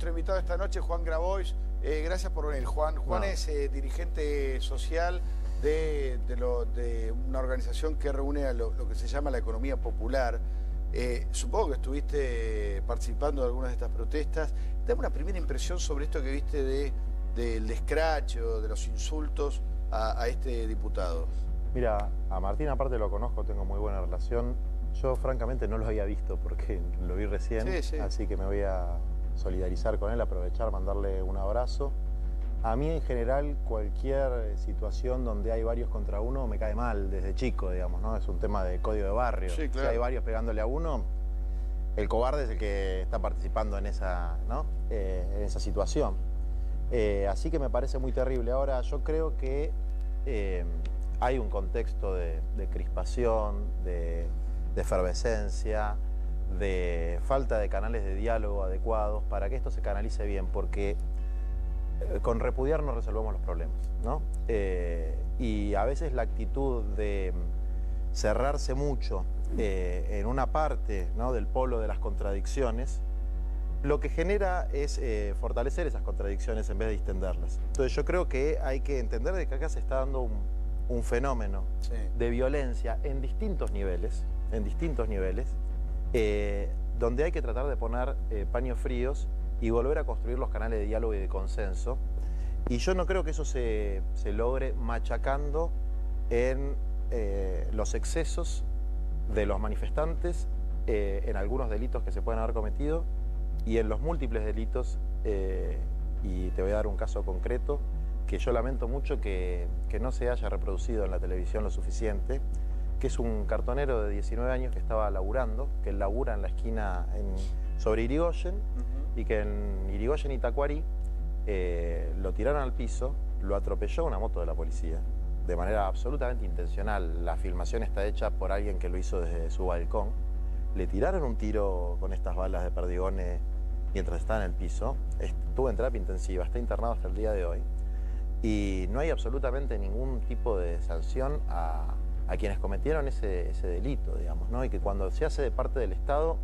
nuestro invitado esta noche, Juan Grabois. Gracias por venir, Juan. Juan es dirigente social de una organización que reúne a lo que se llama la economía popular. Supongo que estuviste participando de algunas de estas protestas. Dame una primera impresión sobre esto que viste del escracho, de los insultos a este diputado. Mira, a Martín aparte lo conozco, tengo muy buena relación. Yo francamente no lo había visto porque lo vi recién, así que me voy a solidarizar con él, aprovechar, mandarle un abrazo. A mí en general cualquier situación donde hay varios contra uno me cae mal desde chico, digamos, ¿no? Es un tema de código de barrio. Sí, claro. Si hay varios pegándole a uno, el cobarde es el que está participando en esa, ¿no? En esa situación. Así que me parece muy terrible. Ahora, yo creo que hay un contexto de crispación, de efervescencia, de falta de canales de diálogo adecuados para que esto se canalice bien, porque con repudiar no resolvemos los problemas, ¿no? Y a veces la actitud de cerrarse mucho en una parte, ¿no?, del polo de las contradicciones, lo que genera es fortalecer esas contradicciones en vez de distenderlas. Entonces yo creo que hay que entender de que acá se está dando un fenómeno de violencia en distintos niveles, donde hay que tratar de poner paños fríos y volver a construir los canales de diálogo y de consenso. Y yo no creo que eso se logre machacando en los excesos de los manifestantes, en algunos delitos que se pueden haber cometido y en los múltiples delitos, y te voy a dar un caso concreto que yo lamento mucho que no se haya reproducido en la televisión lo suficiente, que es un cartonero de 19 años que estaba laburando, que él labura en la esquina sobre Irigoyen, y que en Irigoyen y Tacuarí lo tiraron al piso, lo atropelló una moto de la policía, de manera absolutamente intencional. La filmación está hecha por alguien que lo hizo desde su balcón. Le tiraron un tiro con estas balas de perdigones mientras estaba en el piso. Estuvo en terapia intensiva, está internado hasta el día de hoy. Y no hay absolutamente ningún tipo de sanción a quienes cometieron ese delito, digamos, ¿no? Y que cuando se hace de parte del Estado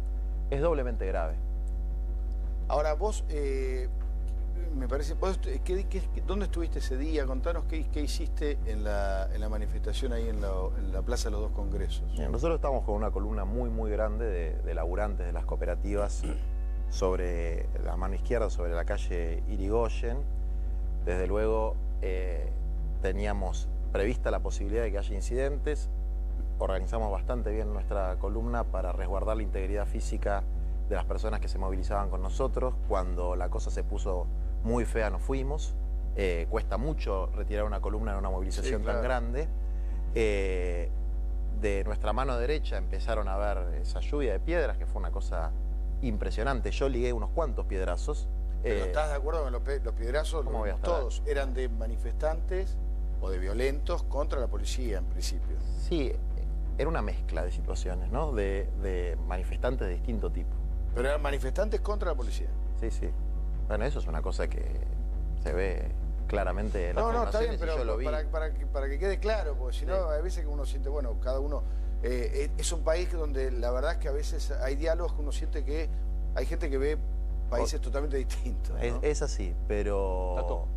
es doblemente grave. Ahora, vos, me parece, ¿dónde estuviste ese día? Contanos qué hiciste en la manifestación ahí en la Plaza de los Dos Congresos. Bien, nosotros estamos con una columna muy grande de laburantes de las cooperativas sobre la mano izquierda, sobre la calle Irigoyen. Desde luego teníamos prevista la posibilidad de que haya incidentes. Organizamos bastante bien nuestra columna para resguardar la integridad física de las personas que se movilizaban con nosotros. Cuando la cosa se puso muy fea nos fuimos. Cuesta mucho retirar una columna en una movilización tan grande. De nuestra mano derecha empezaron a ver esa lluvia de piedras, que fue una cosa impresionante. Yo ligué unos cuantos piedrazos. ¿Pero estás de acuerdo con los piedrazos? ¿Cómo voy a estar? Todos eran de manifestantes o de violentos contra la policía, en principio. Sí, era una mezcla de situaciones, ¿no? De manifestantes de distinto tipo. Pero eran manifestantes contra la policía. Sí. Bueno, eso es una cosa que se ve claramente en las filmaciones. Está bien, pero yo lo vi. Para que quede claro, porque si no, hay veces que uno siente, bueno, cada uno... es un país donde la verdad es que a veces hay diálogos que uno siente que hay gente que ve países totalmente distintos, ¿no? Es así, pero...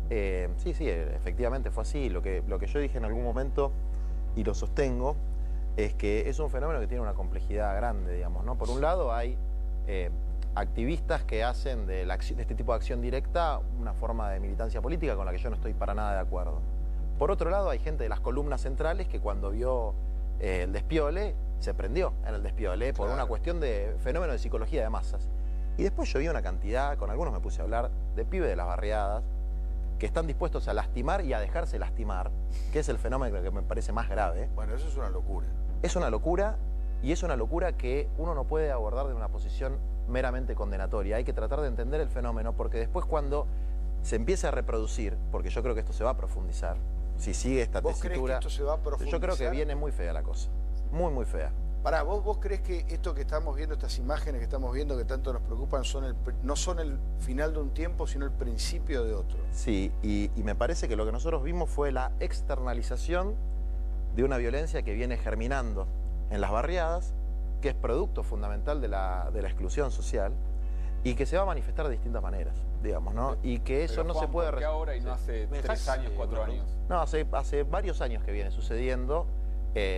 sí, efectivamente fue así. Lo que yo dije en algún momento, y lo sostengo, es que es un fenómeno que tiene una complejidad grande, digamos, ¿no? Por un lado hay activistas que hacen de este tipo de acción directa una forma de militancia política con la que yo no estoy para nada de acuerdo. Por otro lado hay gente de las columnas centrales que cuando vio el despiole se prendió en el despiole por una cuestión de fenómeno de psicología de masas. Y después yo vi una cantidad, con algunos me puse a hablar, de pibes de las barriadas que están dispuestos a lastimar y a dejarse lastimar, que es el fenómeno que me parece más grave. Bueno, eso es una locura. Es una locura, y es una locura que uno no puede abordar de una posición meramente condenatoria. Hay que tratar de entender el fenómeno, porque después cuando se empiece a reproducir, porque yo creo que esto se va a profundizar, si sigue esta tesitura... ¿Vos crees que esto se va a profundizar? Yo creo que viene muy fea la cosa, muy fea. Pará, ¿vos crees que esto que estamos viendo, estas imágenes que estamos viendo que tanto nos preocupan, no son el final de un tiempo, sino el principio de otro? Sí, y me parece que lo que nosotros vimos fue la externalización de una violencia que viene germinando en las barriadas, que es producto fundamental de la exclusión social, y que se va a manifestar de distintas maneras, digamos, ¿no? Y que eso no se puede... ¿Por qué ahora y no hace 3 años, 4 años? No, hace varios años que viene sucediendo.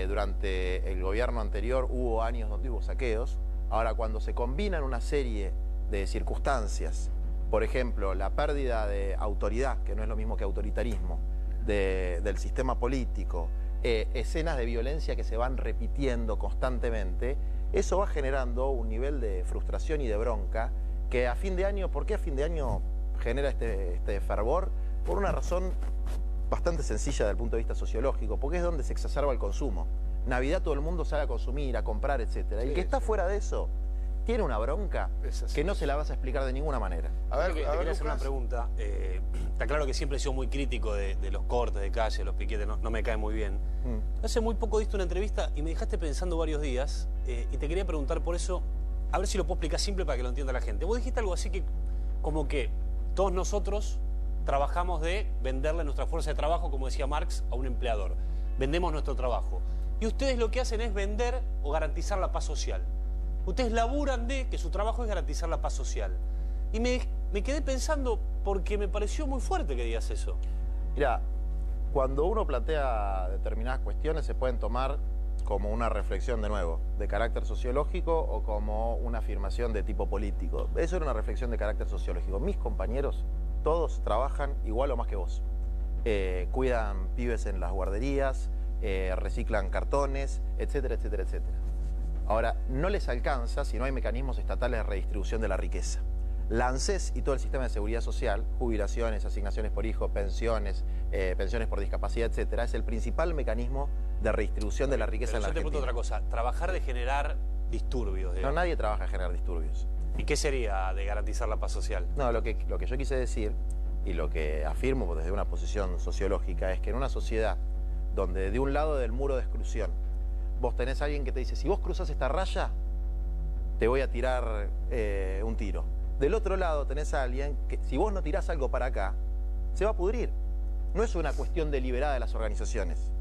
Durante el gobierno anterior hubo años donde hubo saqueos. Ahora, cuando se combinan una serie de circunstancias, por ejemplo, la pérdida de autoridad, que no es lo mismo que autoritarismo, del sistema político, escenas de violencia que se van repitiendo constantemente, eso va generando un nivel de frustración y de bronca que a fin de año, ¿por qué a fin de año genera este fervor? Por una razón bastante sencilla desde el punto de vista sociológico, porque es donde se exacerba el consumo. Navidad todo el mundo sale a consumir, a comprar, etc. El que está fuera de eso tiene una bronca que no se la vas a explicar de ninguna manera. A ver, te quería hacer una pregunta. Está claro que siempre he sido muy crítico de los cortes de calle, los piquetes, no me cae muy bien. Hace muy poco diste una entrevista y me dejaste pensando varios días y te quería preguntar por eso, a ver si lo puedo explicar simple para que lo entienda la gente. Vos dijiste algo así que, como que todos nosotros trabajamos de venderle nuestra fuerza de trabajo, como decía Marx, a un empleador. Vendemos nuestro trabajo. Y ustedes lo que hacen es vender o garantizar la paz social. Ustedes laburan de que su trabajo es garantizar la paz social. Y me quedé pensando porque me pareció muy fuerte que digas eso. Mira, cuando uno plantea determinadas cuestiones se pueden tomar como una reflexión de nuevo, de carácter sociológico o como una afirmación de tipo político. Eso era una reflexión de carácter sociológico. Mis compañeros, todos trabajan igual o más que vos. Cuidan pibes en las guarderías, reciclan cartones, etcétera, etcétera, etcétera. Ahora, no les alcanza si no hay mecanismos estatales de redistribución de la riqueza. La ANSES y todo el sistema de seguridad social, jubilaciones, asignaciones por hijo, pensiones, pensiones por discapacidad, etcétera, es el principal mecanismo de redistribución de la riqueza en la Argentina. Yo te pregunto otra cosa, trabajar de generar disturbios. No, nadie trabaja en generar disturbios. ¿Y qué sería de garantizar la paz social? No, lo que yo quise decir, y lo que afirmo desde una posición sociológica, es que en una sociedad donde de un lado del muro de exclusión vos tenés a alguien que te dice, si vos cruzas esta raya, te voy a tirar un tiro. Del otro lado tenés a alguien que, si vos no tirás algo para acá, se va a pudrir. No es una cuestión deliberada de las organizaciones.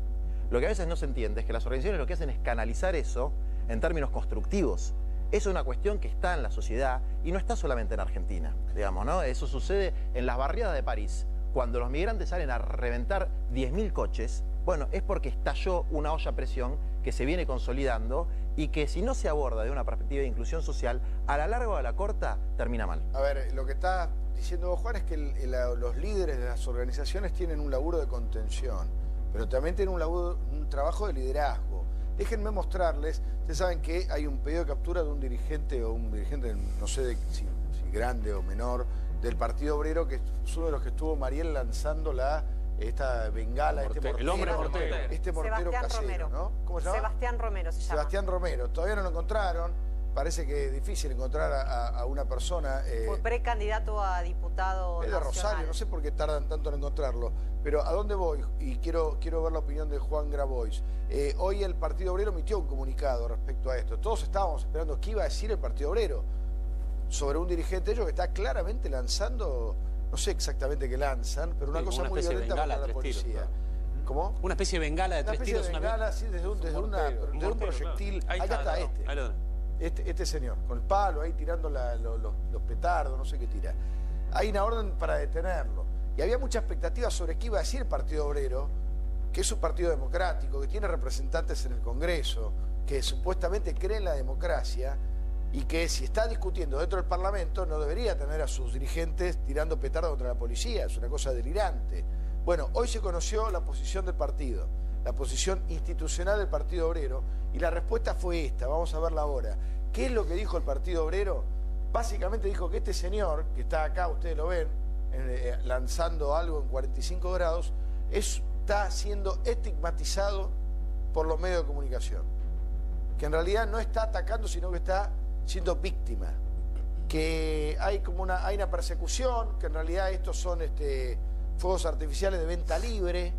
Lo que a veces no se entiende es que las organizaciones lo que hacen es canalizar eso en términos constructivos. Eso es una cuestión que está en la sociedad y no está solamente en Argentina, digamos, ¿no? Eso sucede en las barriadas de París. Cuando los migrantes salen a reventar 10.000 coches, bueno, es porque estalló una olla a presión que se viene consolidando y que si no se aborda de una perspectiva de inclusión social, a la larga o a la corta, termina mal. A ver, lo que está diciendo vos, Juan, es que los líderes de las organizaciones tienen un laburo de contención, pero también tienen un trabajo de liderazgo. Déjenme mostrarles, ustedes saben que hay un pedido de captura de un dirigente, no sé si grande o menor, del Partido Obrero, que es uno de los que estuvo Mariel lanzando esta bengala, el hombre mortero. Este mortero casero, Romero. ¿no? ¿Cómo se llama? Sebastián Romero se llama. Sebastián Romero. Todavía no lo encontraron. Parece que es difícil encontrar a una persona... Fue precandidato a diputado es de Rosario, no sé por qué tardan tanto en encontrarlo. Pero ¿a dónde voy? Y quiero ver la opinión de Juan Grabois. Hoy el Partido Obrero emitió un comunicado respecto a esto. Todos estábamos esperando qué iba a decir el Partido Obrero sobre un dirigente de ellos que está claramente lanzando... No sé exactamente qué lanzan, pero una cosa muy violenta contra la policía. ¿Cómo? Una especie de bengala de 3 tiros. Una bengala, sí, desde un proyectil. Claro. Acá está este señor, con el palo ahí tirando los petardos, no sé qué tira. Hay una orden para detenerlo. Y había mucha expectativa sobre qué iba a decir el Partido Obrero, que es un partido democrático, que tiene representantes en el Congreso, que supuestamente cree en la democracia, y que si está discutiendo dentro del Parlamento no debería tener a sus dirigentes tirando petardos contra la policía, es una cosa delirante. Bueno, hoy se conoció la posición del partido, la posición institucional del Partido Obrero, y la respuesta fue esta, vamos a verla ahora. ¿Qué es lo que dijo el Partido Obrero? Básicamente dijo que este señor, que está acá, ustedes lo ven, lanzando algo en 45 grados, está siendo estigmatizado por los medios de comunicación. Que en realidad no está atacando, sino que está siendo víctima, que hay una persecución, que en realidad estos son fuegos artificiales de venta libre.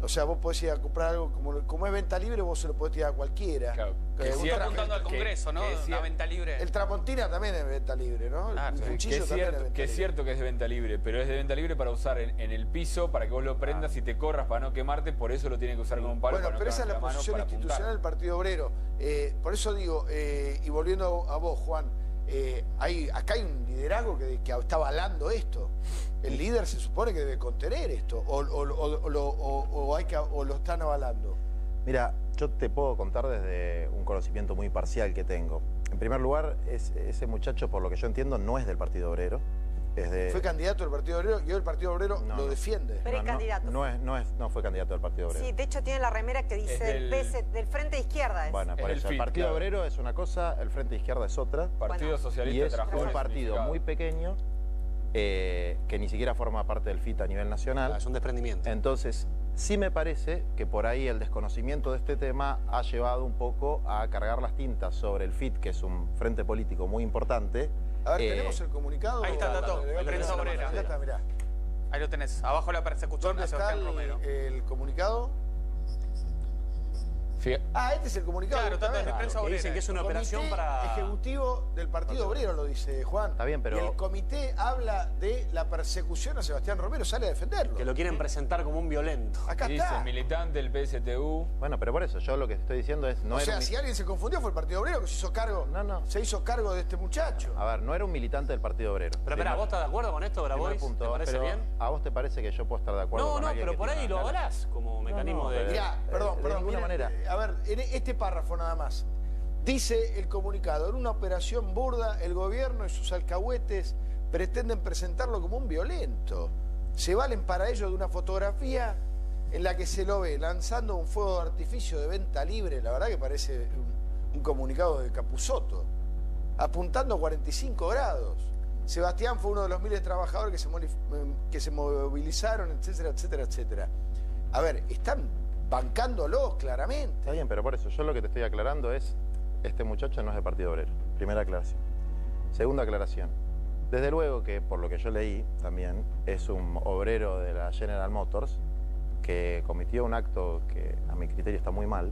O sea, vos podés ir a comprar algo, como es venta libre, vos se lo podés tirar a cualquiera. Claro. Está apuntando al Congreso, ¿no? La venta libre. El Tramontina también es venta libre, ¿no? Ah, el cuchillo también es venta libre. Es cierto que es de venta libre, pero es de venta libre para usar en el piso, para que vos lo prendas y te corras para no quemarte, por eso lo tienen que usar con un palo. Bueno, para no pero esa es la posición institucional del Partido Obrero. Por eso digo, y volviendo a vos, Juan, acá hay un liderazgo que está avalando esto. El líder se supone que debe contener esto, o lo están avalando. Mira, yo te puedo contar desde un conocimiento muy parcial que tengo. En primer lugar, ese muchacho, por lo que yo entiendo, no es del Partido Obrero. Fue candidato del Partido Obrero y hoy el Partido Obrero lo defiende. Pero es candidato. No fue candidato del Partido Obrero. Sí, de hecho tiene la remera que dice del Frente de Izquierda. Bueno, por eso. El Partido Obrero es una cosa, el Frente de Izquierda es otra. Partido Socialista y es un partido muy pequeño que ni siquiera forma parte del FIT a nivel nacional. Es un desprendimiento. Entonces, sí me parece que por ahí el desconocimiento de este tema ha llevado un poco a cargar las tintas sobre el FIT, que es un frente político muy importante. A ver, tenemos el comunicado. Ahí está el dato, de Prensa Obrera. Ahí está, mirá. Ahí lo tenés, abajo la persecución de Sebastián Romero. El comunicado. Este es el comunicado. Claro, tanto de Prensa Obrera. Dicen que es una operación para... ejecutivo del Partido Obrero, lo dice Juan. Está bien, pero... Y el comité habla de la persecución a Sebastián Romero, sale a defenderlo. Que lo quieren presentar como un violento. Acá dice, está. Militante del PSTU. Bueno, pero por eso, yo lo que estoy diciendo es... si alguien se confundió fue el Partido Obrero que se hizo cargo. Se hizo cargo de este muchacho. A ver, no era un militante del Partido Obrero. Pero espera, ¿vos estás de acuerdo con esto, Grabois? ¿Te parece bien? ¿A vos te parece que yo puedo estar de acuerdo con alguien? No, pero por ahí lo avalás como mecanismo de... Mirá, perdón, de ninguna manera. A ver, en este párrafo nada más. Dice el comunicado, en una operación burda, el gobierno y sus alcahuetes pretenden presentarlo como un violento. Se valen para ello de una fotografía en la que se lo ve lanzando un fuego de artificio de venta libre, la verdad que parece un comunicado de Capusotto, apuntando a 45 grados. Sebastián fue uno de los miles de trabajadores que se movilizaron, etcétera, etcétera, etcétera. A ver, están bancándolos claramente. Está bien, pero por eso yo lo que te estoy aclarando es, este muchacho no es de Partido Obrero. Primera aclaración. Segunda aclaración. Desde luego que, por lo que yo leí también, es un obrero de la General Motors que cometió un acto que a mi criterio está muy mal,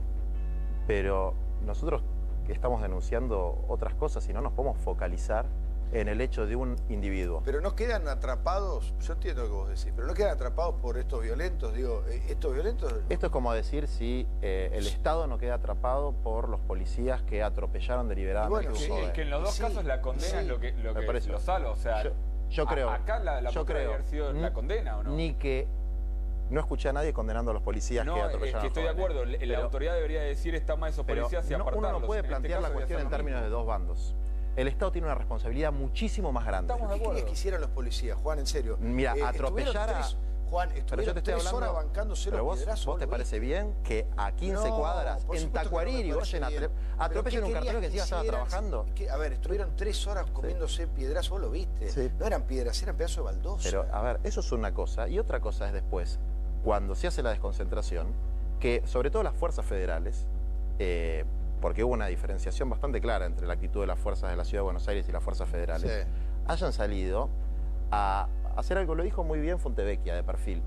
pero nosotros estamos denunciando otras cosas y no nos podemos focalizar en el hecho de un individuo. Pero no quedan atrapados, yo entiendo lo que vos decís, pero no quedan atrapados por estos violentos, digo, estos violentos... Esto es como decir si el Estado no queda atrapado por los policías que atropellaron deliberadamente. Bueno, es que en los dos casos la condena es lo que lo salva, o sea... Yo creo... Acá la podría haber sido la condena, ¿o no? Ni que... No escuché a nadie condenando a los policías que atropellaron. No, es que estoy de acuerdo, la autoridad debería decir está mal esos policías y apartarlos. Uno no puede plantear la cuestión en términos de dos bandos. El Estado tiene una responsabilidad muchísimo más grande. ¿Qué querías que hicieran los policías, Juan, en serio? Mira, atropellar a... Juan, estuvieron 3 horas bancándose los piedrazos. ¿Vos te parece bien que a 15 cuadras, en Tacuarí, Irigoyen, atropellen un cartero que encima estaba trabajando? A ver, estuvieron 3 horas comiéndose piedrazos, vos lo viste. Sí. No eran piedras, eran pedazos de baldosa. Pero, a ver, eso es una cosa. Y otra cosa es después, cuando se hace la desconcentración, que sobre todo las fuerzas federales... porque hubo una diferenciación bastante clara entre la actitud de las fuerzas de la Ciudad de Buenos Aires y las fuerzas federales, hayan salido a hacer algo, lo dijo muy bien Fontevecchia de perfil.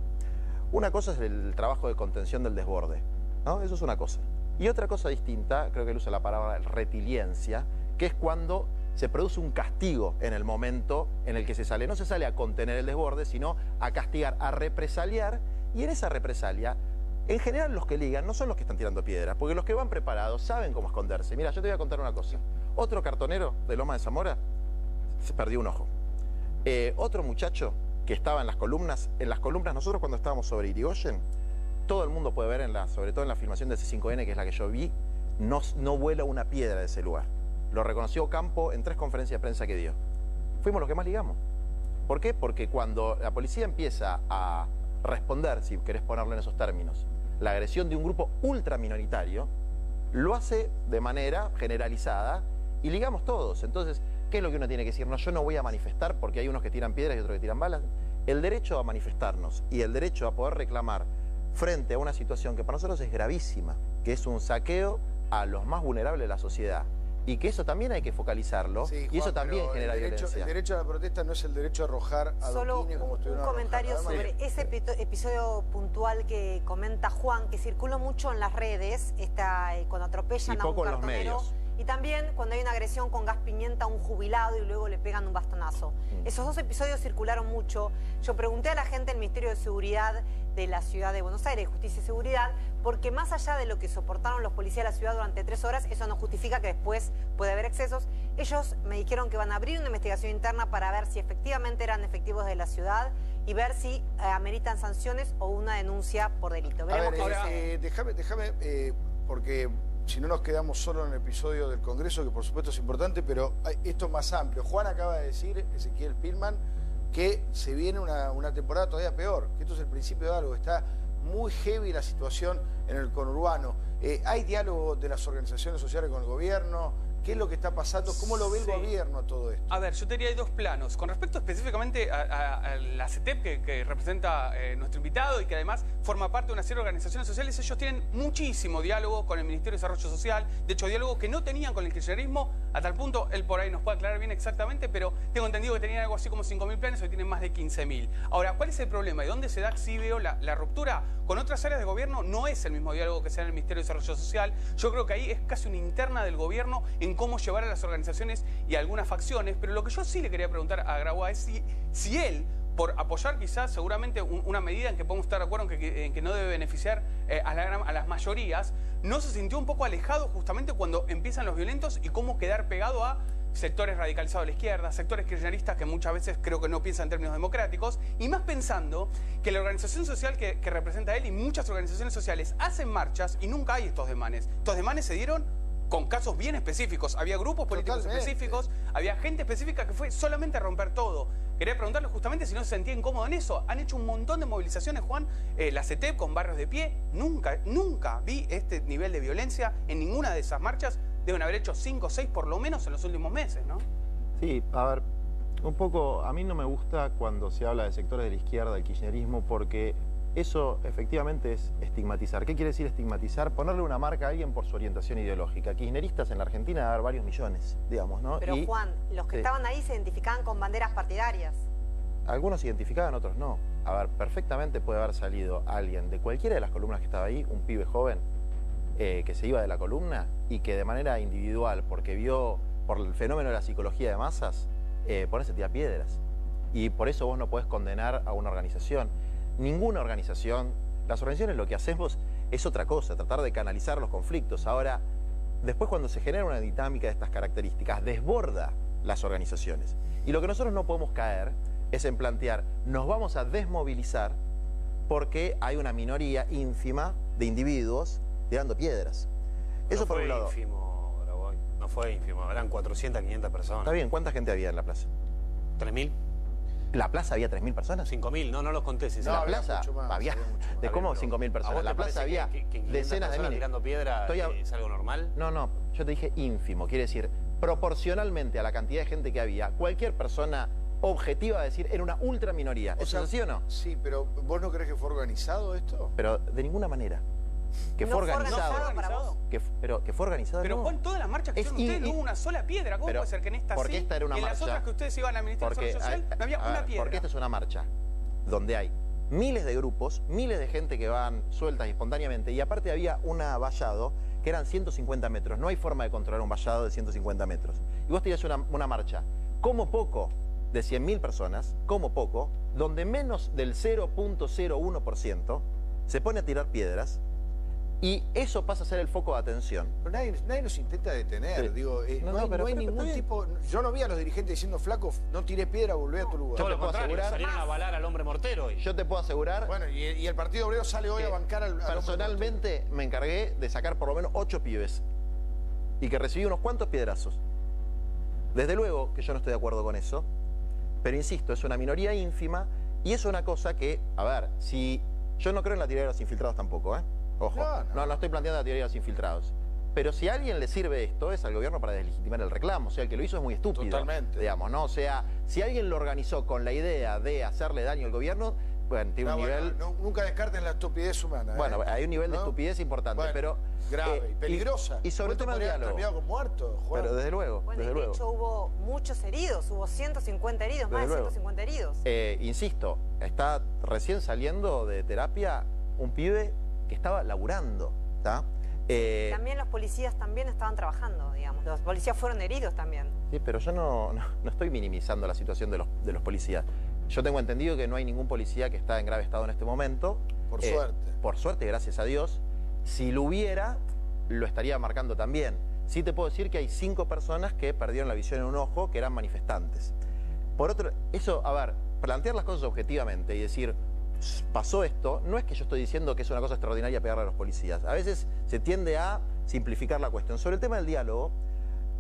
Una cosa es el trabajo de contención del desborde, ¿no? Eso es una cosa. Y otra cosa distinta, creo que él usa la palabra retiliencia, que es cuando se produce un castigo en el momento en el que se sale. No se sale a contener el desborde, sino a castigar, a represaliar, y en esa represalia... En general los que ligan no son los que están tirando piedras, porque los que van preparados saben cómo esconderse. Mira, yo te voy a contar una cosa. Otro cartonero de Loma de Zamora se perdió un ojo. Otro muchacho que estaba en las columnas nosotros cuando estábamos sobre Irigoyen, todo el mundo puede ver, sobre todo en la filmación de C5N, que es la que yo vi, no vuela una piedra de ese lugar. Lo reconoció Campo en 3 conferencias de prensa que dio. Fuimos los que más ligamos. ¿Por qué? Porque cuando la policía empieza a responder, si querés ponerlo en esos términos, la agresión de un grupo ultra minoritario, lo hace de manera generalizada y ligamos todos. Entonces, ¿qué es lo que uno tiene que decir? No, yo no voy a manifestar porque hay unos que tiran piedras y otros que tiran balas. El derecho a manifestarnos y el derecho a poder reclamar frente a una situación que para nosotros es gravísima, que es un saqueo a los más vulnerables de la sociedad. Y que eso también hay que focalizarlo, sí, Juan, y eso también genera violencia. El derecho a la protesta no es el derecho a arrojar adoquines como estuvieron. Un comentario sobre ese episodio puntual que comenta Juan, que circuló mucho en las redes, cuando atropellan a un cartonero. Y también cuando hay una agresión con gas pimienta a un jubilado y luego le pegan un bastonazo. Esos 2 episodios circularon mucho. Yo pregunté a la gente del Ministerio de Seguridad de la Ciudad de Buenos Aires, Justicia y Seguridad, porque más allá de lo que soportaron los policías de la ciudad durante 3 horas, eso no justifica que después pueda haber excesos. Ellos me dijeron que van a abrir una investigación interna para ver si efectivamente eran efectivos de la ciudad y ver si ameritan sanciones o una denuncia por delito. Veremos déjame, porque si no nos quedamos solo en el episodio del Congreso, que por supuesto es importante, pero esto es más amplio. Juan acaba de decir, Ezequiel Pilman, que se viene una temporada todavía peor, que esto es el principio de algo. Está muy heavy la situación en el conurbano. ¿Hay diálogo de las organizaciones sociales con el gobierno? ¿Qué es lo que está pasando? ¿Cómo lo ve el gobierno a todo esto? A ver, yo te diría hay dos planos. Con respecto específicamente a la CETEP, que representa nuestro invitado y que además forma parte de una serie de organizaciones sociales, ellos tienen muchísimo diálogo con el Ministerio de Desarrollo Social. De hecho, diálogo que no tenían con el kirchnerismo, a tal punto, él por ahí nos puede aclarar bien exactamente, pero tengo entendido que tenían algo así como 5.000 planes, hoy tienen más de 15.000. Ahora, ¿cuál es el problema? ¿Y dónde se da, sí veo, la ruptura? Con otras áreas de gobierno no es el mismo diálogo que se da en el Ministerio de Desarrollo Social. Yo creo que ahí es casi una interna del gobierno en cómo llevar a las organizaciones y a algunas facciones, pero lo que yo sí le quería preguntar a Grabois es si él, por apoyar quizás seguramente una medida en que podemos estar de acuerdo en que no debe beneficiar a las mayorías, no se sintió un poco alejado justamente cuando empiezan los violentos y cómo quedar pegado a sectores radicalizados de la izquierda, sectores kirchneristas que muchas veces creo que no piensan en términos democráticos, y más pensando que la organización social que representa a él y muchas organizaciones sociales hacen marchas y nunca hay estos demanes. Estos demanes se dieron con casos bien específicos. Había grupos políticos específicos, había gente específica que fue solamente a romper todo. Quería preguntarle justamente si no se sentía incómodo en eso. Han hecho un montón de movilizaciones, Juan, la CETEP con barrios de pie. Nunca vi este nivel de violencia en ninguna de esas marchas. Deben haber hecho 5 o 6 por lo menos en los últimos meses, ¿no? Sí, a ver, un poco, a mí no me gusta cuando se habla de sectores de la izquierda, del kirchnerismo, porque eso efectivamente es estigmatizar. ¿Qué quiere decir estigmatizar? Ponerle una marca a alguien por su orientación ideológica. Kirchneristas en la Argentina debe haber varios millones, digamos, ¿no? Pero Juan, los que estaban ahí se identificaban con banderas partidarias. Algunos se identificaban, otros no. A ver, perfectamente puede haber salido alguien de cualquiera de las columnas que estaba ahí, un pibe joven, que se iba de la columna y que de manera individual, porque vio por el fenómeno de la psicología de masas, ponerse a tirar piedras. Y por eso vos no podés condenar a una organización. Ninguna organización, las organizaciones lo que hacemos es otra cosa, tratar de canalizar los conflictos. Ahora, después cuando se genera una dinámica de estas características, desborda las organizaciones. Y lo que nosotros no podemos caer es en plantear, nos vamos a desmovilizar porque hay una minoría ínfima de individuos tirando piedras. Eso por un lado. Ínfimo, Grabois. No fue ínfimo, eran 400, 500 personas. Está bien, ¿cuánta gente había en la plaza? 3.000. ¿La plaza había 3.000 personas? 5.000, no los conté. Si no, la plaza había ¿de cómo 5.000 personas? En la plaza había decenas de miles. ¿Tirando piedra es algo normal? No, yo te dije ínfimo. Quiere decir, proporcionalmente a la cantidad de gente que había, cualquier persona objetiva va a decir, era una ultra minoría. ¿Eso es así o no? Sí, pero ¿vos no crees que fue organizado esto? Pero de ninguna manera. Que fue organizado. Pero que fue organizado. Pero Juan, todas las marchas que hicieron ustedes no hubo una sola piedra. ¿Cómo puede ser que en esta porque sí? Esta era una en marcha, las otras que ustedes iban al Ministerio de Desarrollo Social no había una piedra. Porque esta es una marcha donde hay miles de grupos, miles de gente que van sueltas y espontáneamente, y aparte había un vallado que eran 150 metros. No hay forma de controlar un vallado de 150 metros. Y vos tirás una marcha, como poco, de 100.000 personas, como poco, donde menos del 0.01% se pone a tirar piedras. Y eso pasa a ser el foco de atención. Pero nadie nos intenta detener. Sí. Digo, no hay ningún tipo... Yo no vi a los dirigentes diciendo, flaco, no tiré piedra, volvé a tu lugar. Todo lo contrario, salieron a avalar al hombre mortero hoy. Yo te puedo asegurar... Bueno, y el Partido Obrero sale hoy a bancar al personalmente me encargué de sacar por lo menos 8 pibes. Y que recibí unos cuantos piedrazos. Desde luego que yo no estoy de acuerdo con eso. Pero insisto, es una minoría ínfima. Y es una cosa que, a ver, si... Yo no creo en la teoría de los infiltrados tampoco, ¿eh? Ojo, no estoy planteando la teoría de los infiltrados. Pero si a alguien le sirve esto, es al gobierno para deslegitimar el reclamo. O sea, el que lo hizo es muy estúpido. Totalmente. Digamos, ¿no? O sea, si alguien lo organizó con la idea de hacerle daño al gobierno, bueno, tiene un nivel... nunca descarten la estupidez humana. Bueno, hay un nivel de estupidez importante, pero... Grave, peligrosa. Y sobre todo el diálogo. Con muertos, Juan. Pero desde luego, bueno, de hecho hubo muchos heridos, hubo 150 heridos, más de 150 heridos. Insisto, está recién saliendo de terapia un pibe que estaba laburando, ¿está? También los policías también estaban trabajando, digamos. Los policías fueron heridos también. Sí, pero yo no estoy minimizando la situación de los policías. Yo tengo entendido que no hay ningún policía que está en grave estado en este momento. Por suerte. Por suerte, gracias a Dios. Si lo hubiera, lo estaría marcando también. Sí te puedo decir que hay 5 personas que perdieron la visión en un ojo, que eran manifestantes. Por otro, eso, a ver, plantear las cosas objetivamente y decir, pasó esto, no es que yo estoy diciendo que es una cosa extraordinaria pegarle a los policías. A veces se tiende a simplificar la cuestión. Sobre el tema del diálogo,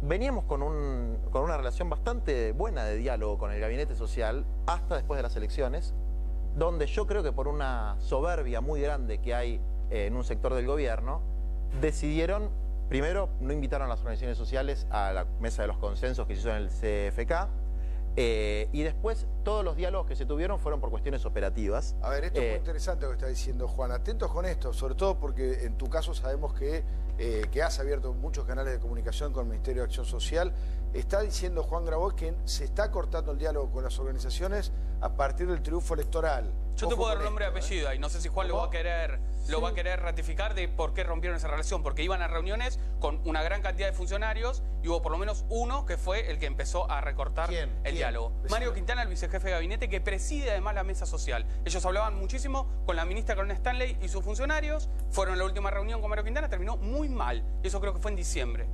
veníamos con una relación bastante buena de diálogo con el gabinete social hasta después de las elecciones, donde yo creo que por una soberbia muy grande que hay en un sector del gobierno, decidieron, primero, no invitaron a las organizaciones sociales a la mesa de los consensos que se hizo en el CFK, y después todos los diálogos que se tuvieron fueron por cuestiones operativas. A ver, esto es muy interesante lo que está diciendo Juan. Atentos con esto, sobre todo porque en tu caso sabemos que has abierto muchos canales de comunicación con el Ministerio de Acción Social. Está diciendo Juan Grabois que se está cortando el diálogo con las organizaciones a partir del triunfo electoral. Yo te puedo dar nombre y apellido ahí, no sé si Juan lo va a querer ratificar de por qué rompieron esa relación, porque iban a reuniones con una gran cantidad de funcionarios y hubo por lo menos uno que fue el que empezó a recortar el diálogo. Mario Quintana, el vicejefe de gabinete, que preside además la mesa social. Ellos hablaban muchísimo con la ministra Carolina Stanley y sus funcionarios, fueron a la última reunión con Mario Quintana, terminó muy mal, y eso creo que fue en diciembre.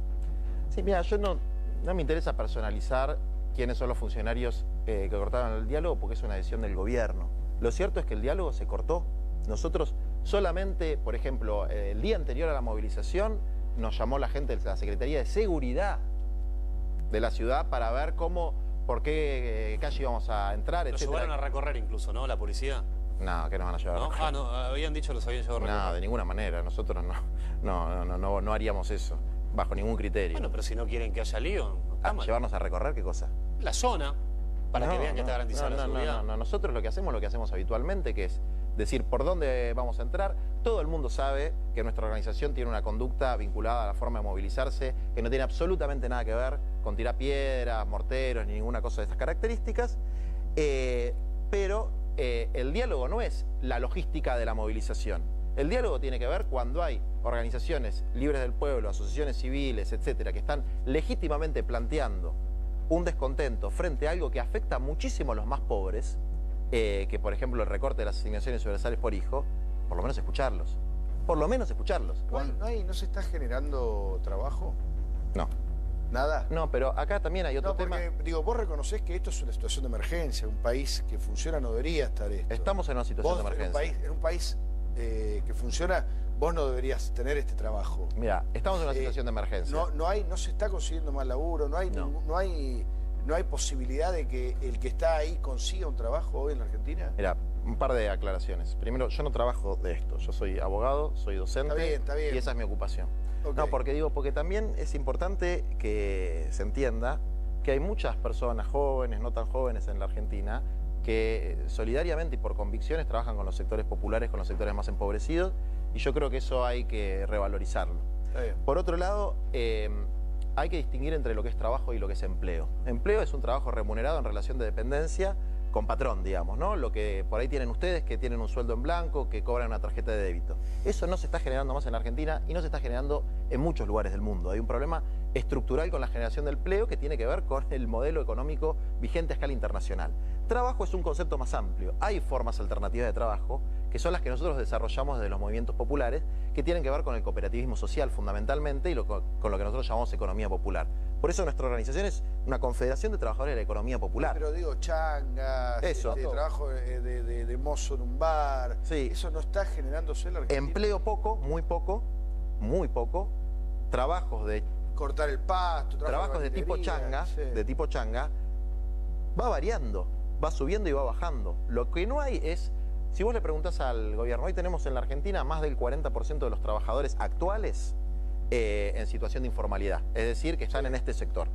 Sí, mira, yo no me interesa personalizar quiénes son los funcionarios que cortaron el diálogo, porque es una decisión del gobierno. Lo cierto es que el diálogo se cortó. Nosotros solamente, por ejemplo, el día anterior a la movilización, nos llamó la gente de la Secretaría de Seguridad de la ciudad para ver por qué calle íbamos a entrar, etc. Los llevaron a recorrer incluso, ¿no? La policía. No, ¿qué nos van a llevar a recorrer? No, habían dicho los habían llevado a recorrer. No, de ninguna manera. Nosotros no haríamos eso, bajo ningún criterio. Bueno, pero si no quieren que haya lío, no está mal. ¿Llevarnos a recorrer qué cosa? La zona, para que vean que está garantizada la seguridad. No, nosotros lo que hacemos habitualmente, que es decir por dónde vamos a entrar. Todo el mundo sabe que nuestra organización tiene una conducta vinculada a la forma de movilizarse, que no tiene absolutamente nada que ver con tirar piedras, morteros, ni ninguna cosa de estas características. Pero el diálogo no es la logística de la movilización. El diálogo tiene que ver cuando hay organizaciones libres del pueblo, asociaciones civiles, etcétera, que están legítimamente planteando un descontento frente a algo que afecta muchísimo a los más pobres, que por ejemplo el recorte de las asignaciones universales por hijo, por lo menos escucharlos. Por lo menos escucharlos. ¿No se está generando trabajo? No. ¿Nada? No, pero acá también hay otro tema. Digo, vos reconocés que esto es una situación de emergencia, un país que funciona no debería estar esto. Estamos en una situación de emergencia. En un país que funciona, vos no deberías tener este trabajo. Mira, estamos en una situación de emergencia. No se está consiguiendo más laburo, no hay posibilidad de que el que está ahí consiga un trabajo hoy en la Argentina. Mira, un par de aclaraciones. Primero, yo no trabajo de esto. Yo soy abogado, soy docente. Está bien. Y esa es mi ocupación. Okay. No, porque también es importante que se entienda que hay muchas personas jóvenes, no tan jóvenes en la Argentina, que solidariamente y por convicciones trabajan con los sectores populares, con los sectores más empobrecidos, y yo creo que eso hay que revalorizarlo. Por otro lado, hay que distinguir entre lo que es trabajo y lo que es empleo. Empleo es un trabajo remunerado en relación de dependencia con patrón, digamos, ¿no? Lo que por ahí tienen ustedes, que tienen un sueldo en blanco, que cobran una tarjeta de débito. Eso no se está generando más en la Argentina y no se está generando en muchos lugares del mundo. Hay un problema estructural con la generación de empleo que tiene que ver con el modelo económico vigente a escala internacional. Trabajo es un concepto más amplio. Hay formas alternativas de trabajo, que son las que nosotros desarrollamos desde los movimientos populares, que tienen que ver con el cooperativismo social fundamentalmente y con lo que nosotros llamamos economía popular. Por eso nuestra organización es una confederación de trabajadores de la economía popular. Pero digo, changas, trabajo de mozo en un bar, sí. Eso no está generándose en la Argentina. Empleo poco, muy poco, trabajos de... cortar el pasto, trabajos de tipo changa, va variando, va subiendo y va bajando. Lo que no hay es, si vos le preguntás al gobierno, hoy tenemos en la Argentina más del 40% de los trabajadores actuales en situación de informalidad, es decir, que están en este sector.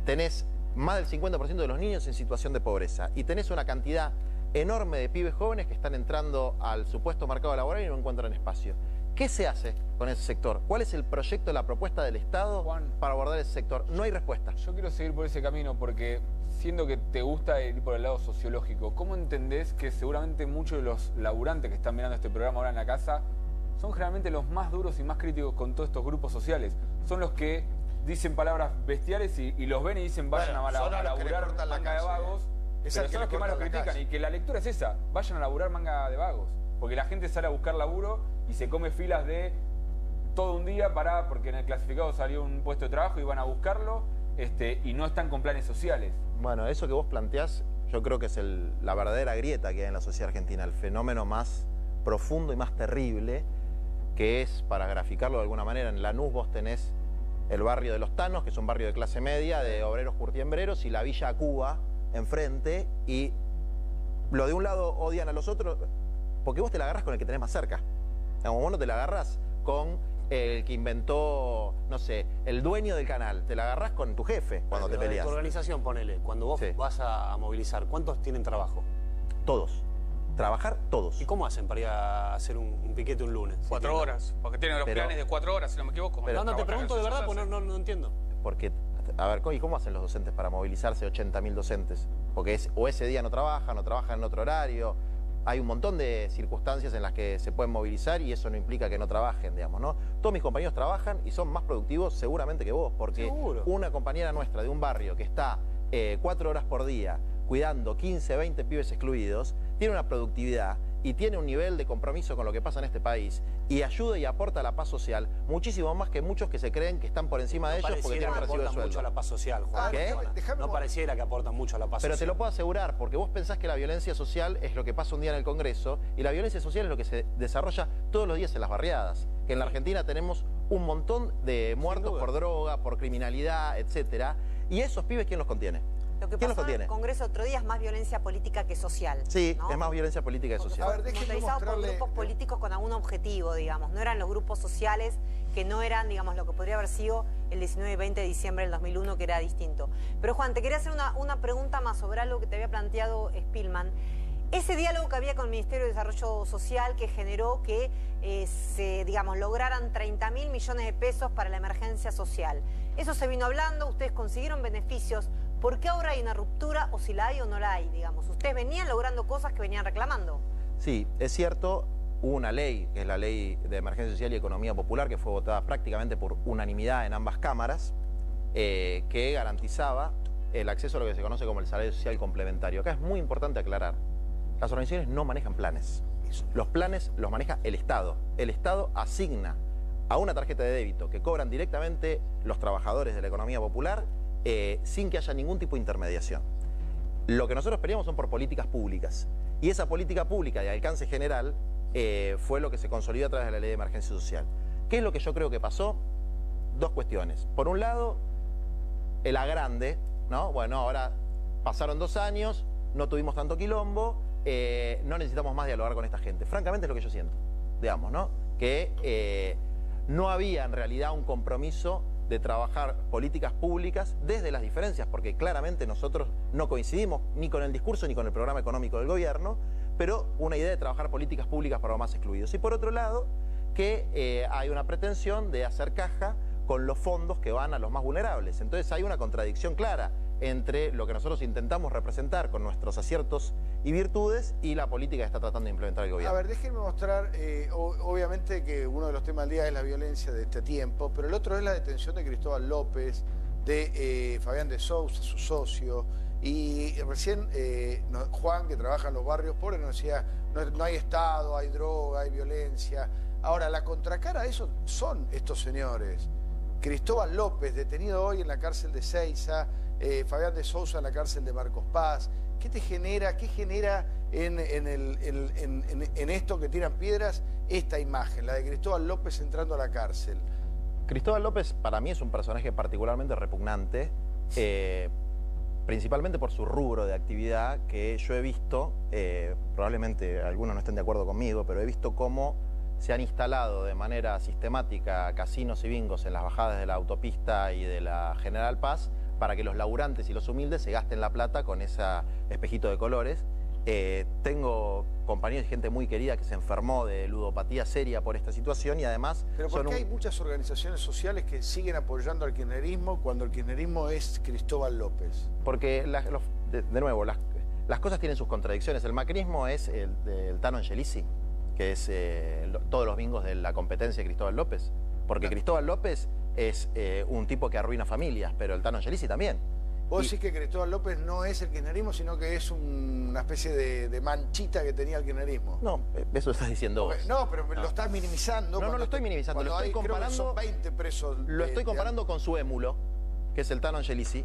Tenés más del 50% de los niños en situación de pobreza y tenés una cantidad enorme de pibes jóvenes que están entrando al supuesto mercado laboral y no encuentran espacio. ¿Qué se hace con ese sector? ¿Cuál es el proyecto, la propuesta del Estado para abordar ese sector? No hay respuesta. Yo quiero seguir por ese camino porque, siendo que te gusta ir por el lado sociológico, ¿cómo entendés que seguramente muchos de los laburantes que están mirando este programa ahora en la casa son generalmente los más duros y más críticos con todos estos grupos sociales? Son los que dicen palabras bestiales y los ven y dicen vayan a laburar manga de vagos, pero son los que más los critican y que la lectura es esa, vayan a laburar manga de vagos, porque la gente sale a buscar laburo y se come filas de todo un día porque en el clasificado salió un puesto de trabajo y van a buscarlo, y no están con planes sociales. Bueno, eso que vos planteás, yo creo que es la verdadera grieta que hay en la sociedad argentina, el fenómeno más profundo y más terrible, que es, para graficarlo de alguna manera, en Lanús vos tenés el barrio de Los Tanos, que es un barrio de clase media, de obreros curtiembreros, y la Villa Cuba enfrente, y lo de un lado odian a los otros, porque vos te la agarrás con el que tenés más cerca. Como vos no te la agarrás con el que inventó, no sé, el dueño del canal, te la agarrás con tu jefe cuando te peleas. Tu organización, ponele, cuando vos vas a movilizar, ¿cuántos tienen trabajo? Todos. Trabajar todos. ¿Y cómo hacen para ir a hacer un piquete un lunes? 4 horas, porque tienen los planes de 4 horas, si no me equivoco. Pero no, te pregunto de verdad, porque no entiendo. Porque, a ver, ¿y cómo hacen los docentes para movilizarse 80.000 docentes? Porque o ese día no trabajan en otro horario. Hay un montón de circunstancias en las que se pueden movilizar y eso no implica que no trabajen, digamos, ¿no? Todos mis compañeros trabajan y son más productivos seguramente que vos, porque una compañera nuestra de un barrio que está 4 horas por día cuidando 15, 20 pibes excluidos, tiene una productividad y tiene un nivel de compromiso con lo que pasa en este país y ayuda y aporta a la paz social muchísimo más que muchos que se creen que están por encima de ellos porque tienen un recibo de sueldo. Mucho a la paz social, Juan. ¿Qué? No pareciera que aportan mucho a la paz social. Pero te lo puedo asegurar, porque vos pensás que la violencia social es lo que pasa un día en el Congreso y la violencia social es lo que se desarrolla todos los días en las barriadas. Que en la Argentina tenemos un montón de muertos por droga, por criminalidad, etcétera. ¿Y esos pibes quién los contiene? Lo que pasó en el Congreso otro día es más violencia política que social. Sí, ¿no? Es más violencia política que social. A ver, motorizados por grupos políticos con algún objetivo, digamos. No eran los grupos sociales que no eran, digamos, lo que podría haber sido el 19 y 20 de diciembre del 2001, que era distinto. Pero Juan, te quería hacer una pregunta más sobre algo que te había planteado Spillman. Ese diálogo que había con el Ministerio de Desarrollo Social que generó que se, digamos, lograran 30.000 millones de pesos para la emergencia social. Eso se vino hablando, ustedes consiguieron beneficios. ¿Por qué ahora hay una ruptura o si la hay o no la hay, digamos? Ustedes venían logrando cosas que venían reclamando. Sí, es cierto, hubo una ley, que es la Ley de Emergencia Social y Economía Popular, que fue votada prácticamente por unanimidad en ambas cámaras, que garantizaba el acceso a lo que se conoce como el salario social complementario. Acá es muy importante aclarar, las organizaciones no manejan planes. Los planes los maneja el Estado. El Estado asigna a una tarjeta de débito que cobran directamente los trabajadores de la economía popular sin que haya ningún tipo de intermediación. Lo que nosotros peleamos son por políticas públicas. Y esa política pública de alcance general fue lo que se consolidó a través de la Ley de Emergencia Social. ¿Qué es lo que yo creo que pasó? Dos cuestiones. Por un lado, el agrande, ¿no? Bueno, ahora pasaron 2 años, no tuvimos tanto quilombo, no necesitamos más dialogar con esta gente. Francamente es lo que yo siento, digamos, ¿no? Que no había en realidad un compromiso de trabajar políticas públicas desde las diferencias, porque claramente nosotros no coincidimos ni con el discurso ni con el programa económico del gobierno, pero una idea de trabajar políticas públicas para los más excluidos. Y por otro lado, que hay una pretensión de hacer caja con los fondos que van a los más vulnerables. Entonces hay una contradicción clara entre lo que nosotros intentamos representar con nuestros aciertos y virtudes y la política que está tratando de implementar el gobierno. A ver, déjenme mostrar, obviamente que uno de los temas del día es la violencia de este tiempo, pero el otro es la detención de Cristóbal López, de Fabián de Sousa, su socio, y recién Juan, que trabaja en los barrios pobres, nos decía, no hay Estado, hay droga, hay violencia. Ahora, la contracara a eso son estos señores. Cristóbal López, detenido hoy en la cárcel de Seiza, Fabián de Sousa en la cárcel de Marcos Paz. ¿Qué te genera, qué genera en esto que tiran piedras esta imagen, la de Cristóbal López entrando a la cárcel? Cristóbal López para mí es un personaje particularmente repugnante, principalmente por su rubro de actividad que yo he visto, probablemente algunos no estén de acuerdo conmigo, pero he visto cómo se han instalado de manera sistemática casinos y bingos en las bajadas de la autopista y de la General Paz para que los laburantes y los humildes se gasten la plata con ese espejito de colores. Tengo compañeros y gente muy querida que se enfermó de ludopatía seria por esta situación y además... Pero ¿por qué hay muchas organizaciones sociales que siguen apoyando al kirchnerismo cuando el kirchnerismo es Cristóbal López? Porque, de nuevo, las cosas tienen sus contradicciones. El macrismo es el del Tano Angelici, que es todos los bingos de la competencia de Cristóbal López. Porque Cristóbal López es un tipo que arruina familias, pero el Tano Angelici también. Vos decís que Cristóbal López no es el kirchnerismo, sino que es una especie de manchita que tenía el kirchnerismo. No, eso estás diciendo vos. No, pero lo estás minimizando. No lo estoy minimizando, lo estoy comparando. Son 20 presos. Lo estoy comparando con su émulo, que es el Tano Angelici.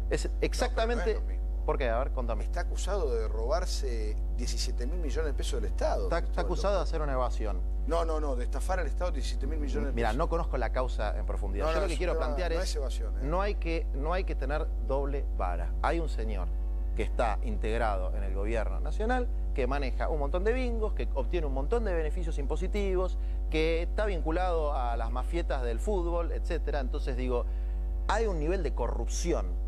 Es exactamente... No es lo mismo. ¿Por qué? A ver, contame. Está acusado de robarse 17.000 millones de pesos del Estado. Está acusado de hacer una evasión. No, de estafar al Estado 17.000 millones de pesos. Mira, no conozco la causa en profundidad. Yo lo que quiero plantear es evasión, no hay que tener doble vara. Hay un señor que está integrado en el gobierno nacional, que maneja un montón de bingos, que obtiene un montón de beneficios impositivos, que está vinculado a las mafietas del fútbol, etcétera. Entonces digo, hay un nivel de corrupción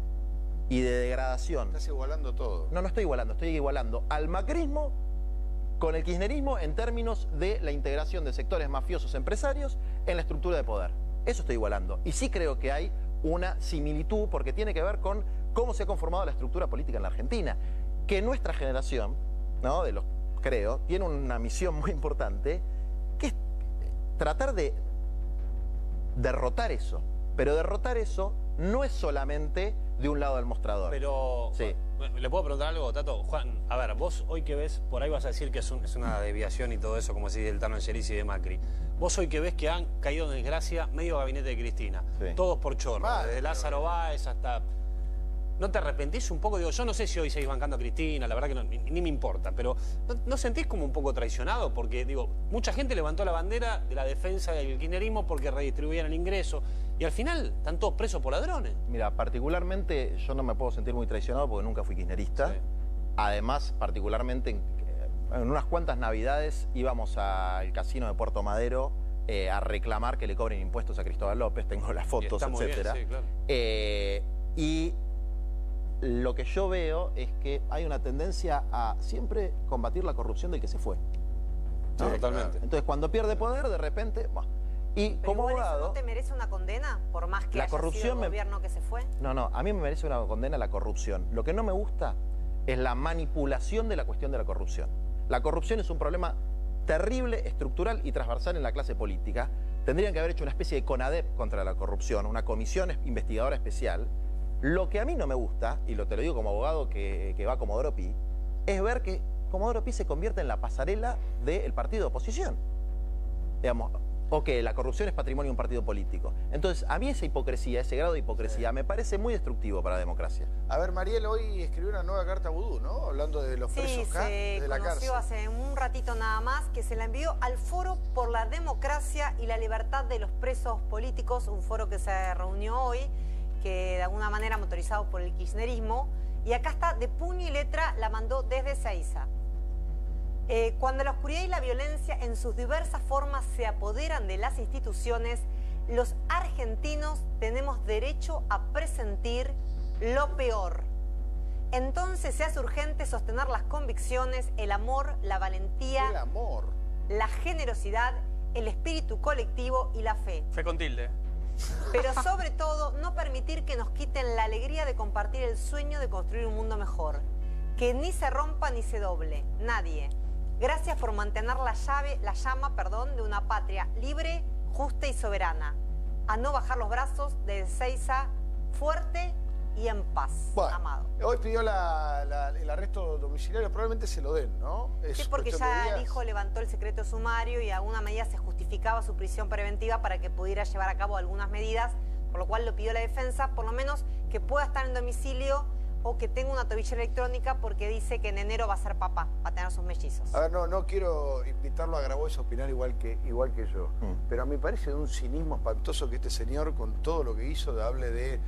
y de degradación. Estás igualando todo. No estoy igualando, estoy igualando al macrismo con el kirchnerismo en términos de la integración de sectores mafiosos empresarios en la estructura de poder. Eso estoy igualando. Y sí creo que hay una similitud porque tiene que ver con cómo se ha conformado la estructura política en la Argentina. Que nuestra generación, ¿no? Creo, tiene una misión muy importante, que es tratar de derrotar eso. Pero derrotar eso no es solamente de un lado del mostrador. Pero, sí. ¿Le puedo preguntar algo, Tato? Juan, a ver, vos hoy que ves, por ahí vas a decir que es una desviación y todo eso, como decís del Tano Angelici y de Macri. Vos hoy que ves que han caído en desgracia medio gabinete de Cristina, sí. Todos por chorro, desde Lázaro Báez hasta... ¿No te arrepentís un poco? Digo, yo no sé si hoy seguís bancando a Cristina, la verdad que no, ni me importa, pero ¿no sentís como un poco traicionado? Porque, digo, mucha gente levantó la bandera de la defensa del kirchnerismo porque redistribuían el ingreso y al final están todos presos por ladrones. Mira, particularmente yo no me puedo sentir muy traicionado porque nunca fui kirchnerista. Sí. Además, particularmente en unas cuantas navidades íbamos al casino de Puerto Madero a reclamar que le cobren impuestos a Cristóbal López, tengo las fotos, etcétera. Bien, sí, claro. Y lo que yo veo es que hay una tendencia a siempre combatir la corrupción del que se fue. ¿No? Sí, totalmente. Entonces, cuando pierde poder, de repente... Bah. Y pero como abogado... ¿eso no te merece una condena? Por más que haya sido el gobierno que se fue. No, a mí me merece una condena la corrupción. Lo que no me gusta es la manipulación de la cuestión de la corrupción. La corrupción es un problema terrible, estructural y transversal en la clase política. Tendrían que haber hecho una especie de CONADEP contra la corrupción, una comisión investigadora especial. Lo que a mí no me gusta, y te lo digo como abogado que va a Comodoro Pi, es ver que Comodoro Pi se convierte en la pasarela del partido de oposición. Digamos, o que la corrupción es patrimonio de un partido político. Entonces, a mí esa hipocresía, ese grado de hipocresía, me parece muy destructivo para la democracia. A ver, Mariel hoy escribió una nueva carta a Vudú, ¿no? Hablando de los presos de la cárcel. Sí, se conoció hace un ratito nada más, que se la envió al Foro por la Democracia y la Libertad de los Presos Políticos, un foro que se reunió hoy, que de alguna manera motorizado por el kirchnerismo, y acá está, de puño y letra, la mandó desde Ezeiza. Cuando la oscuridad y la violencia en sus diversas formas se apoderan de las instituciones, los argentinos tenemos derecho a presentir lo peor. Entonces se hace urgente sostener las convicciones, el amor, la valentía, la generosidad, el espíritu colectivo y la fe. Fe con tilde. Pero sobre todo, no permitir que nos quiten la alegría de compartir el sueño de construir un mundo mejor. Que ni se rompa ni se doble, nadie. Gracias por mantener la llama de una patria libre, justa y soberana. A no bajar los brazos de Ezeiza, fuerte y en paz, amado. Hoy pidió el arresto domiciliario, probablemente se lo den, ¿no? Sí, porque ya el hijo levantó el secreto sumario y a alguna medida se justificaba su prisión preventiva para que pudiera llevar a cabo algunas medidas, por lo cual lo pidió la defensa, por lo menos que pueda estar en domicilio o que tenga una tobillera electrónica porque dice que en enero va a ser papá, va a tener sus mellizos. A ver, no quiero invitarlo a Grabois a opinar igual que yo, pero a mí me parece de un cinismo espantoso que este señor, con todo lo que hizo, hable de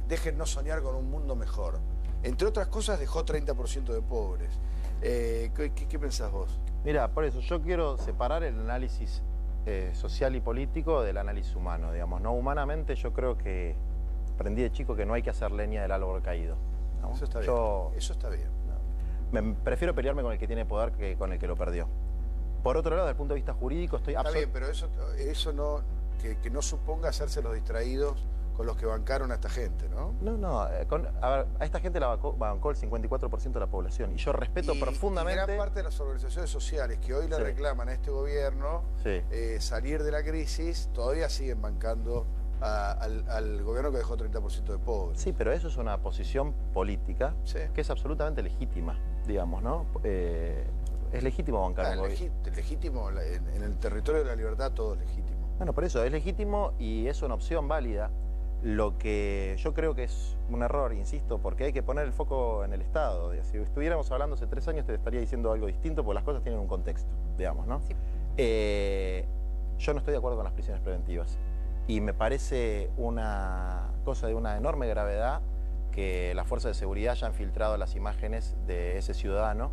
déjennos soñar con un mundo mejor. Entre otras cosas, dejó 30% de pobres. ¿Qué pensás vos? Mira, por eso yo quiero separar el análisis social y político del análisis humano, digamos. No, humanamente yo creo que aprendí de chico que no hay que hacer leña del árbol caído. ¿No? Eso está bien. Eso está bien. No, prefiero pelearme con el que tiene poder que con el que lo perdió. Por otro lado, desde el punto de vista jurídico, estoy Está bien, pero eso no, que no suponga hacerse los distraídos con los que bancaron a esta gente, ¿no? No, a ver, a esta gente la bancó el 54% de la población. Y yo respeto profundamente... Y gran parte de las organizaciones sociales que hoy le reclaman a este gobierno salir de la crisis, todavía siguen bancando al gobierno que dejó 30% de pobres. Sí, pero eso es una posición política que es absolutamente legítima, digamos, ¿no? Es legítimo bancar un gobierno. Legítimo, en el territorio de la libertad todo es legítimo. Bueno, por eso es legítimo y es una opción válida. Lo que yo creo que es un error, insisto, porque hay que poner el foco en el Estado. Si estuviéramos hablando hace 3 años te estaría diciendo algo distinto porque las cosas tienen un contexto, digamos, ¿no? Sí. Yo no estoy de acuerdo con las prisiones preventivas y me parece una cosa de una enorme gravedad que las fuerzas de seguridad hayan filtrado las imágenes de ese ciudadano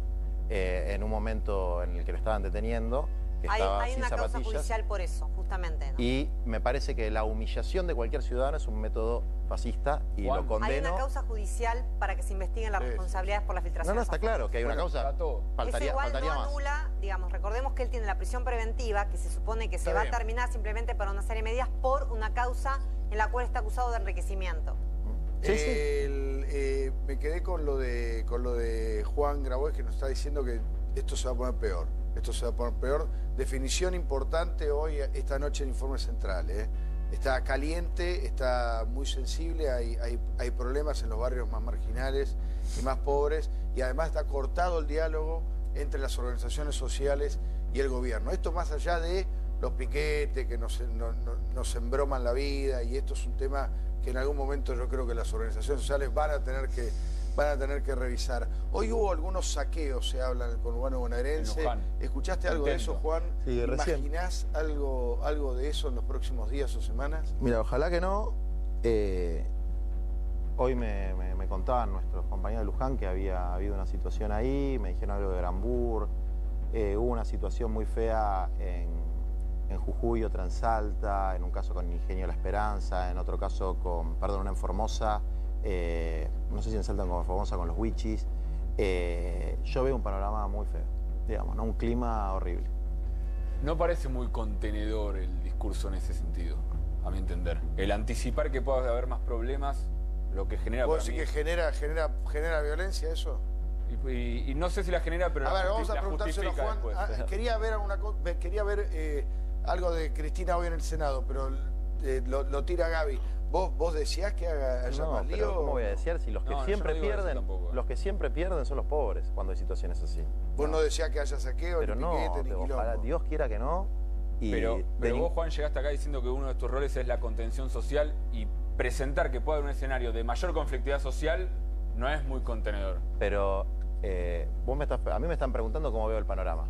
en un momento en el que lo estaban deteniendo. Hay una causa judicial por eso, justamente, ¿no? Y me parece que la humillación de cualquier ciudadano es un método fascista y lo condeno. Hay una causa judicial para que se investiguen las responsabilidades por la filtración. No, está claro que hay una causa. Faltaría, eso igual no anula, digamos, recordemos que él tiene la prisión preventiva, que se supone que se va a terminar simplemente para una serie de medidas por una causa en la cual está acusado de enriquecimiento. Me quedé con lo de Juan Grabois, que nos está diciendo que esto se va a poner peor. Esto se va a poner peor. Definición importante hoy, esta noche en Informe Central. Está caliente, está muy sensible, hay problemas en los barrios más marginales y más pobres, y además está cortado el diálogo entre las organizaciones sociales y el gobierno. Esto más allá de los piquetes que nos embroman la vida, y esto es un tema que en algún momento yo creo que las organizaciones sociales van a tener que revisar. Hoy hubo algunos saqueos, se habla en el conurbano bonaerense. ¿Escuchaste algo de eso, Juan? Sí, ¿Imaginás algo de eso en los próximos días o semanas? Mira, ojalá que no. Hoy me contaban nuestros compañeros de Luján que había habido una situación ahí, me dijeron algo de Granbur. Hubo una situación muy fea en Jujuy, otra en Salta, en un caso con Ingenio La Esperanza, en otro caso una en Formosa. No sé si en Salta como Formosa con los Wichis. Yo veo un panorama muy feo, digamos, ¿no? Un clima horrible. No parece muy contenedor el discurso en ese sentido, a mi entender. El anticipar que pueda haber más problemas, lo que genera... ¿Vos decís que genera violencia eso? Y no sé si la genera, pero a ver, vamos a preguntárselo a Juan. Después. Quería ver algo de Cristina hoy en el Senado, pero lo tira Gaby. ¿Vos decías que haya más lío? Pero ¿cómo voy a decir si los que siempre pierden, los que siempre pierden son los pobres cuando hay situaciones así? Vos no decías que haya saqueo, pero ni piquete, ni quilombo. Ojalá Dios quiera que no. Pero vos, Juan, llegaste acá diciendo que uno de tus roles es la contención social, y presentar que puede haber un escenario de mayor conflictividad social no es muy contenedor. Pero a mí me están preguntando cómo veo el panorama.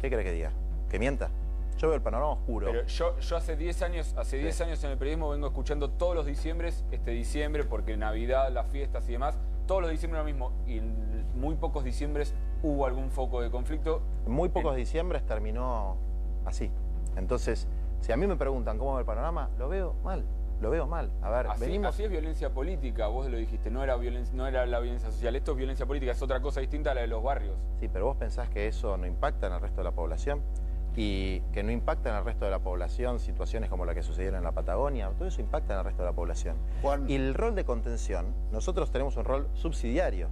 ¿Qué querés que diga? ¿Que mienta? Yo veo el panorama oscuro. Pero yo hace 10 años en el periodismo vengo escuchando todos los diciembres, este diciembre, porque Navidad, las fiestas y demás, todos los diciembres lo mismo, y en muy pocos diciembres hubo algún foco de conflicto. En muy pocos diciembres terminó así. Entonces, si a mí me preguntan cómo veo el panorama, lo veo mal. A ver, así es violencia política, vos lo dijiste, no era la violencia social. Esto es violencia política, es otra cosa distinta a la de los barrios. Sí, pero vos pensás que eso no impacta en el resto de la población, y que no impacta en el resto de la población situaciones como la que sucedieron en la Patagonia. Todo eso impacta en el resto de la población. Juan. Y el rol de contención, nosotros tenemos un rol subsidiario,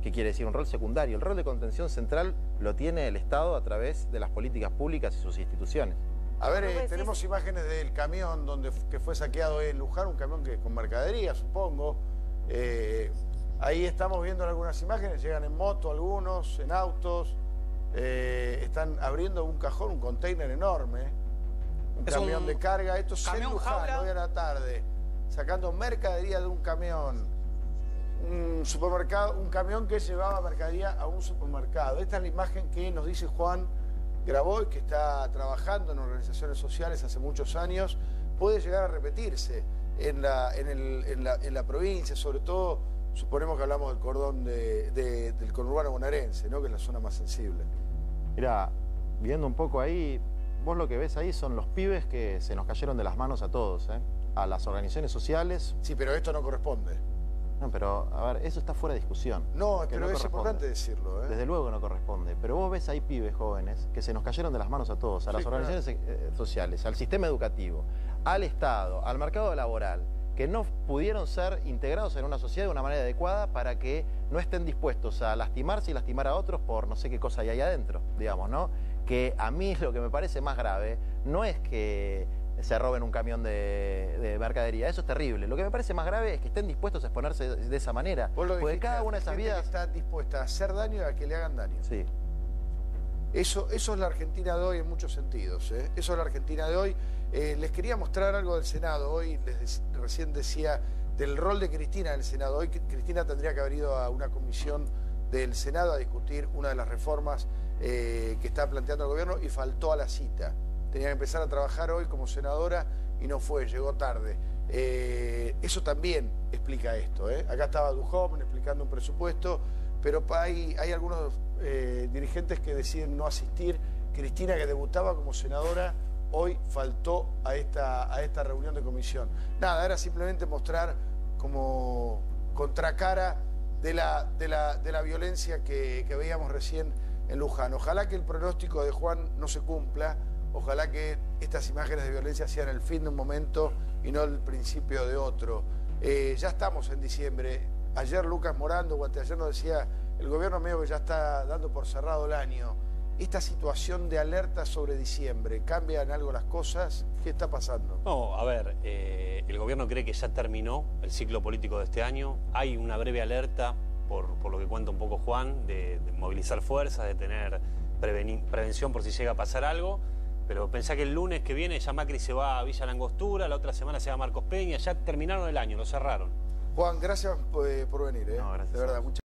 que quiere decir un rol secundario. El rol de contención central lo tiene el Estado a través de las políticas públicas y sus instituciones. A ver, tenemos imágenes del camión que fue saqueado en Luján, un camión con mercadería, supongo. Ahí estamos viendo algunas imágenes, llegan en moto algunos, en autos. Están abriendo un cajón, un container enorme, un camión de carga. Esto es en Luján, hoy a la tarde, sacando mercadería de un camión. Un supermercado, un camión que llevaba mercadería a un supermercado. Esta es la imagen que nos dice Juan Grabois, que está trabajando en organizaciones sociales hace muchos años. Puede llegar a repetirse en la provincia, sobre todo, suponemos que hablamos del cordón del conurbano bonaerense, ¿no? Que es la zona más sensible. Mirá, viendo un poco ahí, vos lo que ves ahí son los pibes que se nos cayeron de las manos a todos, a las organizaciones sociales. Sí, pero esto no corresponde. No, pero, a ver, eso está fuera de discusión. No, pero es importante decirlo. Desde luego que no corresponde. Pero vos ves ahí pibes jóvenes que se nos cayeron de las manos a todos, a las organizaciones sociales, al sistema educativo, al Estado, al mercado laboral, que no pudieron ser integrados en una sociedad de una manera adecuada para que no estén dispuestos a lastimarse y lastimar a otros por no sé qué cosa hay ahí adentro, digamos, ¿no? Que a mí lo que me parece más grave no es que se roben un camión de mercadería. Eso es terrible. Lo que me parece más grave es que estén dispuestos a exponerse de esa manera. Porque cada una de esas vidas está dispuesta a hacer daño y a que le hagan daño. Sí. Eso es la Argentina de hoy en muchos sentidos. Eso es la Argentina de hoy. Les quería mostrar algo del Senado. Hoy recién decía del rol de Cristina en el Senado. Hoy Cristina tendría que haber ido a una comisión del Senado a discutir una de las reformas que está planteando el gobierno y faltó a la cita. Tenía que empezar a trabajar hoy como senadora y no fue, llegó tarde. Eso también explica esto. Acá estaba Duhovne explicando un presupuesto, pero hay algunos dirigentes que deciden no asistir. Cristina, que debutaba como senadora, hoy faltó a esta reunión de comisión. Nada, era simplemente mostrar como contracara de la violencia que veíamos recién en Luján. Ojalá que el pronóstico de Juan no se cumpla. Ojalá que estas imágenes de violencia sean el fin de un momento y no el principio de otro. Ya estamos en diciembre. Ayer Lucas Morando, o anteayer, nos decía, el gobierno medio que ya está dando por cerrado el año. Esta situación de alerta sobre diciembre, ¿cambian algo las cosas? ¿Qué está pasando? No, a ver, el gobierno cree que ya terminó el ciclo político de este año. Hay una breve alerta, por lo que cuenta un poco Juan, de movilizar fuerzas, de tener prevención por si llega a pasar algo. Pero pensá que el lunes que viene ya Macri se va a Villa Langostura, la otra semana se va a Marcos Peña, ya terminaron el año, lo cerraron. Juan, gracias por venir. No, gracias. De verdad, muchas